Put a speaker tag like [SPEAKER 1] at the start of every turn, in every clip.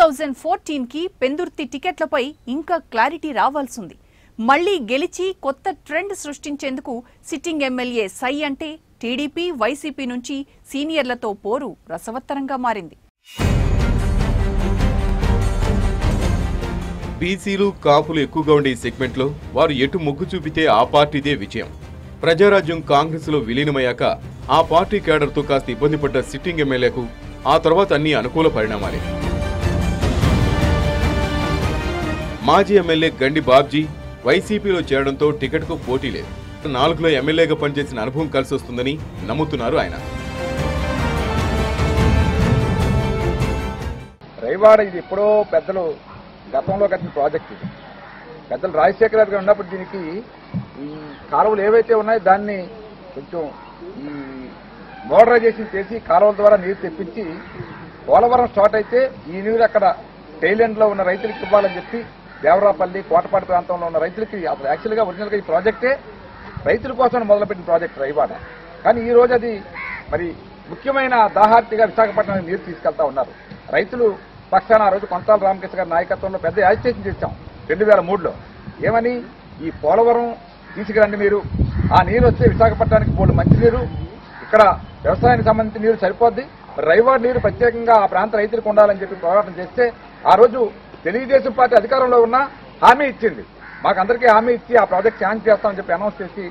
[SPEAKER 1] 2014కి పెందుర్తి టికెట్లపై ఇంకా క్లారిటీ రావాల్సింది. మళ్లీ గెలిచి కొత్త ట్రెండ్ సృష్టించేందుకు సిట్టింగ్ ఎమ్మెల్యే సై అంటే టీడీపీ వైసీపీ నుంచి సీనియర్లతో పోరు రసవత్తరంగా మారింది.
[SPEAKER 2] బీసీలు కాపులు ఎక్కువగా ఉండే ఈ సెగ్మెంట్లో వారు ఎటు మొగ్గు చూపితే ఆ పార్టీదే విజయం. ప్రజారాజ్యం కాంగ్రెస్లో విలీనమయ్యాక ఆ పార్టీ కేడర్తో కాస్త ఇబ్బంది పడ్డ సిట్టింగ్ ఎమ్మెల్యేకు ఆ తర్వాత అన్ని అనుకూల పరిణామాలే. మాజీ ఎమ్మెల్యే గండి బాబ్జీ వైసీపీలో చేరడంతో టికెట్కు పోటీ లేదు. 4లో ఎమ్మెల్యేగా పనిచేసిన అనుభవం కలిసి వస్తుందని నమ్ముతున్నారు ఆయన.
[SPEAKER 3] రైవాడ ఇది ఎప్పుడో పెద్దలు గతంలో కట్టిన ప్రాజెక్ట్. ఇది పెద్దలు రాజశేఖర గారు ఉన్నప్పుడు దీనికి ఈ కాలువలు ఏవైతే ఉన్నాయో దాన్ని కొంచెం ఈ మోడరైజేషన్ చేసి కాలువల ద్వారా నీరు తెప్పించి పోలవరం స్టార్ట్ అయితే ఈ నీరు అక్కడ టైలెండ్లో ఉన్న రైతులకు ఇవ్వాలని చెప్పి దేవరాపల్లి కోటపాటి ప్రాంతంలో ఉన్న రైతులకి అసలు యాక్చువల్గా ఒరిజినల్గా ఈ ప్రాజెక్టే రైతుల కోసం మొదలుపెట్టిన ప్రాజెక్ట్ రైవాడ. కానీ ఈ రోజు అది మరి ముఖ్యమైన దాహార్తిగా విశాఖపట్నానికి నీరు తీసుకెళ్తా ఉన్నారు. రైతులు పక్షాన ఆ రోజు కొంతాల రామకృష్ణ గారి నాయకత్వంలో పెద్ద యాజిటేషన్ చేశాం 2003లో. ఏమని, ఈ పోలవరం తీసుకురండి మీరు, ఆ నీరు వస్తే విశాఖపట్నానికి పోలు మంచినీరు, ఇక్కడ వ్యవసాయానికి సంబంధించిన నీరు సరిపోద్ది, రైవాడ నీరు ప్రత్యేకంగా ఆ ప్రాంత రైతులకు ఉండాలని చెప్పి పోరాటం చేస్తే ఆ రోజు తెలుగుదేశం పార్టీ అధికారంలో ఉన్న హామీ ఇచ్చింది. మాకందరికీ హామీ ఇచ్చి ఆ ప్రాజెక్ట్ ఛాన్స్ చేస్తామని చెప్పి అనౌన్స్ చేసి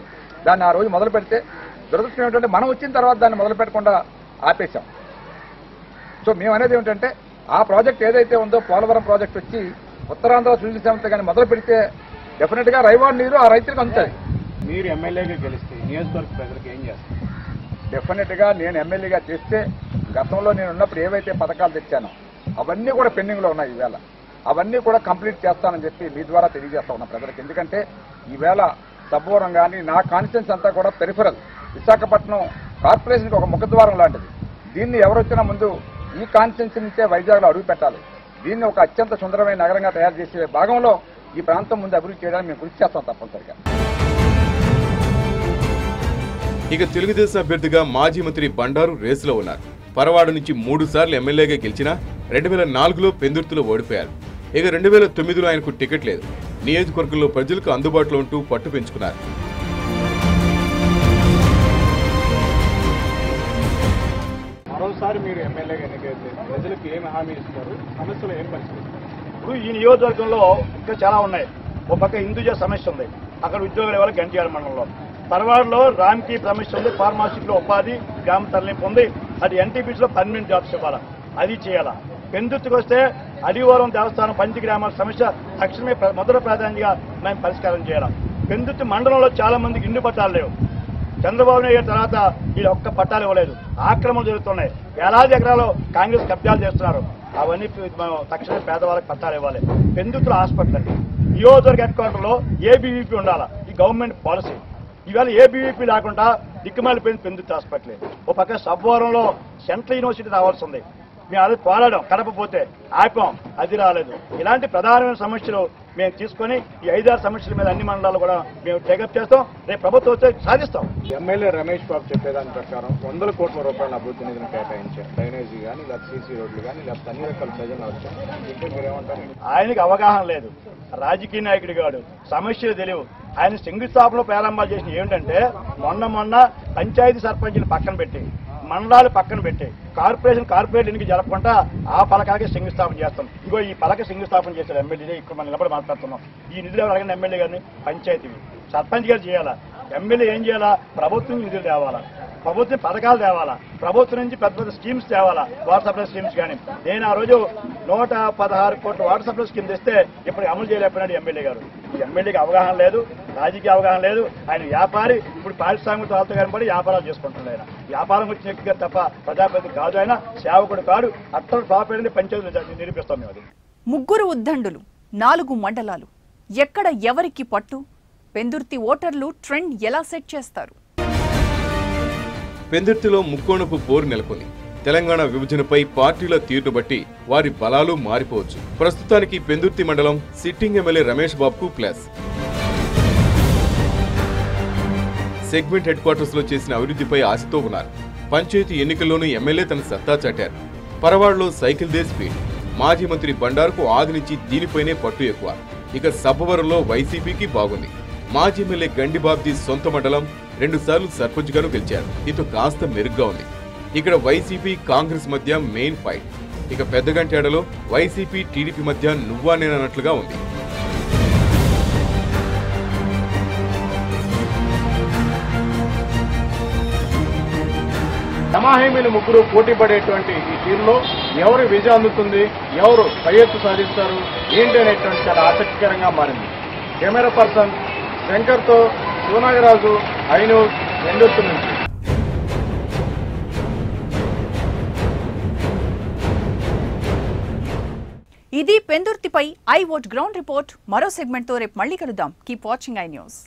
[SPEAKER 3] దాన్ని ఆ రోజు మొదలు పెడితే దురదృష్టం ఏమిటంటే మనం వచ్చిన తర్వాత దాన్ని మొదలు పెట్టకుండా ఆపేశాం. సో మేము అనేది ఏమిటంటే ఆ ప్రాజెక్ట్ ఏదైతే ఉందో పోలవరం ప్రాజెక్ట్ వచ్చి ఉత్తరాంధ్ర చూసేంత కానీ మొదలు పెడితే డెఫినెట్గా రైవాడ నీరు ఆ రైతులకు అందుతుంది.
[SPEAKER 4] మీరు ఎమ్మెల్యేగా గెలిస్తే నియోజకవర్గ ప్రజలకు ఏం చేస్తారు?
[SPEAKER 3] డెఫినెట్గా నేను ఎమ్మెల్యేగా చేస్తే గతంలో నేను ఉన్నప్పుడు ఏవైతే పథకాలు తెచ్చానో అవన్నీ కూడా పెండింగ్లో ఉన్నాయి. ఈవేళ అవన్నీ కూడా కంప్లీట్ చేస్తానని చెప్పి మీ ద్వారా తెలియజేస్తా ఉన్నా ప్రజలకు. ఎందుకంటే ఈవేళ సబ్బవరం కానీ నా కాన్స్టిట్యున్సీ అంతా కూడా పెరిఫరల్ విశాఖపట్నం కార్పొరేషన్కి ఒక ముఖద్వారం లాంటిది. దీన్ని ఎవరొచ్చినా ముందు ఈ కాన్స్టిట్యున్సీ నుంచే వైజాగ్లో అడుగు పెట్టాలి. దీన్ని ఒక అత్యంత సుందరమైన నగరంగా తయారు చేసే భాగంలో ఈ ప్రాంతం ముందు అభివృద్ధి చేయడానికి మేము కృషి చేస్తాం తప్పనిసరిగా.
[SPEAKER 2] ఇక తెలుగుదేశం అభ్యర్థిగా మాజీ మంత్రి బండారు రేసులో ఉన్నారు. పరవాడ నుంచి 3 సార్లు ఎమ్మెల్యేగా గెలిచినా 2004లో పెందుర్తిలో ఓడిపోయారు. ఇక 2009లో ఆయనకు టికెట్ లేదు. నియోజకవర్గంలో ప్రజలకు అందుబాటులో ఉంటూ పట్టు పెంచుకున్నారు.
[SPEAKER 4] మరోసారి మీరు ఎమ్మెల్యేగా ఎన్నికైతే ప్రజలకు ఏమి హామీ ఇస్తారు, సమస్యలు ఏం పరిష్కరిస్తారు? ఇప్పుడు ఈ నియోజకవర్గంలో ఇంకా చాలా ఉన్నాయి. ఒక పక్క హిందూజా సమస్య ఉంది, అక్కడ ఉద్యోగాలు ఇవ్వాలి గంటియాల మండలంలో. పరవాడలో రామ్కి సమస్య ఉంది, ఫార్మాసిటీలో ఉపాధి గ్రామ తరలింపు ఉంది, అది ఎన్టీపీసీలో పర్మనెంట్ జాబ్స్ ఇవ్వాలా, అది చేయాలా. పెందుర్తికి వస్తే అడివరం దేవస్థానం పంచి గ్రామాల సమస్య తక్షణమే మొదటి ప్రాధాన్యతగా మేము పరిష్కారం చేయాలి. పెందుర్తి మండలంలో చాలా మందికి ఇండ్లు పట్టాలు లేవు. చంద్రబాబు నాయుడు తర్వాత వీళ్ళు ఒక్క పట్టాలు ఇవ్వలేదు. ఆక్రమణలు జరుగుతున్నాయి. వేలాది ఎకరాలు కాంగ్రెస్ కబ్జాలు చేస్తున్నారు. అవన్నీ మనం తక్షణమే పేదవాళ్ళకి పట్టాలు ఇవ్వాలి. పెందుర్తిలో హాస్పిటల్ అండి, నియోజకవర్గ హెడ్ క్వార్టర్లో ఏబీవీపీ ఉండాలా, ఈ గవర్నమెంట్ పాలసీ. ఇవాళ ఏబీవీపీ లేకుండా దిక్కుమాలిపోయింది పెందుర్తి హాస్పిటల్. ఓ పక్క సబ్బవరంలో సెంట్రల్ యూనివర్సిటీ రావాల్సి ఉంది. మేము అది పోరాడాం, కడప పోతే ఆపాం, అది రాలేదు. ఇలాంటి ప్రధానమైన సమస్యలు మేము తీసుకొని ఈ 5-6 సమస్యల మీద అన్ని మండలాలు కూడా మేము టేకప్ చేస్తాం. రేపు ప్రభుత్వం వచ్చే సాధిస్తాం.
[SPEAKER 5] ఎమ్మెల్యే రమేష్ బాబు చెప్పేదాని ప్రకారం 100 కోట్ల రూపాయల అభివృద్ధి నిధిని కేటాయించారు. డ్రైనేజీ కానీ, లేదా సీసీ రోడ్లు కానీ, లేకపోతే అన్ని రకాల ప్రజలు వచ్చారు. ఇంటే మీరేమంటారు?
[SPEAKER 4] ఆయనకి అవగాహన లేదు, రాజకీయ నాయకుడు కాడు, సమస్యలు తెలియవు. ఆయన శంకుస్థాపనలో ప్రారంభాలు చేసిన ఏమిటంటే మొన్న పంచాయతీ సర్పంచ్ని పక్కన పెట్టి, మండలాలు పక్కన పెట్టి, కార్పొరేట్ ఎన్నిక జరపకుండా ఆ పలకాలకే శంకుస్థాపన చేస్తాం. ఇగో ఈ పలక శంకుస్థాపన చేశారు ఎమ్మెల్యే. ఇక్కడ మనం నిలబడి మాట్లాడుతున్నాం. ఈ నిధులు ఎవరు అడగండి ఎమ్మెల్యే గారిని, పంచాయతీ సర్పంచ్ గారు చేయాలా. ఎమ్మెల్యే ఏం చేయాలా, ప్రభుత్వం నిధులు తేవాలా, ప్రభుత్వం పథకాలు తేవాలా, ప్రభుత్వం నుంచి పెద్ద పెద్ద స్కీమ్స్ తేవాలా, వాటర్ సప్లై స్కీమ్స్ కానీ. నేను ఆ రోజు 116 కోట్ల వాటర్ సప్లై స్కీమ్ తెస్తే ఇప్పుడు అమలు చేయలేకపోయినాడు ఎమ్మెల్యే గారు. ఈ ఎమ్మెల్యేకి అవగాహన లేదు, రాజకీయ అవగాహన లేదు. ఆయన వ్యాపారి, ఇప్పుడు పారిశ్రామిక వాళ్ళతో కానీ పడి వ్యాపారాలు చేసుకుంటున్నాడు. ఆయన వ్యాపారం వచ్చిన వ్యక్తి గారు తప్ప ప్రజాప్రతినిధి కాదు, ఆయన సేవకుడు కాడు. అట్లా ప్రాపర్టీ పంచాయతీ నిరూపిస్తాం మేము. అది
[SPEAKER 1] ముగ్గురు ఉద్దండులు, 4 మండలాలు, ఎక్కడ ఎవరికి పట్టు? పెందుర్తి ఓటర్లు ట్రెండ్ ఎలా సెట్ చేస్తారు?
[SPEAKER 2] పెందుర్తిలో ముక్కోణపు పోరు నెలకొంది. తెలంగాణ విభజనపై పార్టీల తీరును బట్టి వారి బలాలు మారిపోవచ్చు. ప్రస్తుతానికి పెందుర్తి మండలం సిట్టింగ్ ఎమ్మెల్యే రమేష్ బాబుకు ప్లస్. సెగ్మెంట్ హెడ్ క్వార్టర్స్ లో చేసిన అభివృద్ధిపై ఆశతో ఉన్నారు. పంచాయతీ ఎన్నికల్లోనూ ఎమ్మెల్యే తన సత్తా చాటారు. పరవాడలో సైకిల్ దే స్పీడ్. మాజీ మంత్రి బండారుకు ఆది నుంచి దీనిపైనే పట్టు ఎక్కువ. ఇక సబ్బవరంలో వైసీపీకి బాగుంది. మాజీ ఎమ్మెల్యే గండిబాబ్జీ సొంత మండలం 2 సార్లు సర్పంచ్గాను గెలిచారు. ఇది కాస్త మెరుగ్గా ఉంది. ఇక్కడ వైసీపీ కాంగ్రెస్ మధ్య మెయిన్ ఫైట్. ఇక పెద్దగంటేడలో వైసీపీ టీడీపీ మధ్య నువ్వా నేనన్నట్లుగా ఉంది.
[SPEAKER 5] సమాహేమీలు ముగ్గురు పోటీ పడేటువంటి ఈ తీరులో ఎవరు విజయం అందుతుంది, ఎవరు పై ఎత్తు సాధిస్తారు ఏంటి అనేటువంటి చాలా ఆసక్తికరంగా మారింది. కెమెరా పర్సన్ శంకర్తో శివనాగరాజు, ఐన్యూస్, పెందుర్తి నుంచి.
[SPEAKER 1] ఇది పెందుర్తిపై ఐ ఓట్ గ్రౌండ్ రిపోర్ట్. మరో సెగ్మెంట్తో రేపు మళ్ళీ కలుద్దాం. Keep watching I news.